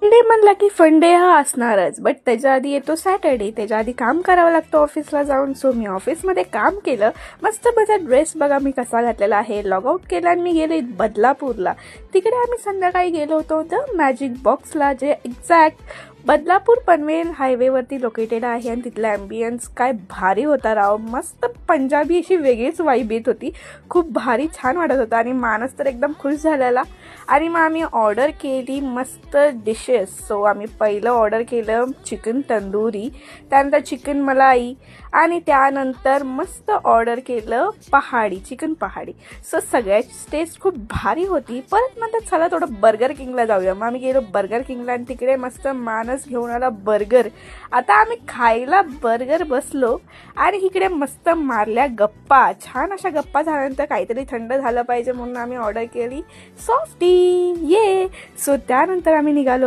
Sunday म्हणला की fun day हा असणारच, बट त्याच्या आधी येतो सॅटर्डे. त्याच्या आधी काम करावं लागतं ऑफिसला जाऊन. सो मी ऑफिसमध्ये काम केलं. मस्त माझा ड्रेस बघा मी कसा घातलेला आहे. लॉग आउट केला आणि मी गेले बदलापूरला. तिकडे आम्ही संध्याकाळी गेलो होतो द मॅजिक बॉक्सला, जे एक्झॅक्ट बदलापूर पनवेल हायवेवरती लोकेटेड आहे. आणि तिथला ॲम्बियन्स काय भारी होता राव. मस्त पंजाबी अशी वेगळीच वाईब येत होती. खूप भारी छान वाटत होता आणि मानस तर एकदम खुश झालेला. आणि मग आम्ही ऑर्डर केली मस्त डिशेस. सो आम्ही पहिलं ऑर्डर केलं चिकन तंदुरी, त्यानंतर चिकन मलाई आणि त्यानंतर मस्त ऑर्डर केलं चिकन पहाडी. सो सगळ्याची टेस्ट खूप भारी होती. परत म्हणतात चला थोडं बर्गर किंगला जाऊया. मग आम्ही गेलो बर्गर किंगला आणि तिकडे मस्त मानस घेऊन आला बर्गर. आता आम्ही खायला बर्गर बसलो आणि इकडे मस्त मारल्या गप्पा. छान अशा गप्पा झाल्यानंतर काहीतरी थंड झालं पाहिजे म्हणून आम्ही ऑर्डर केली सॉफ्टी. सो त्यानंतर आम्ही निघालो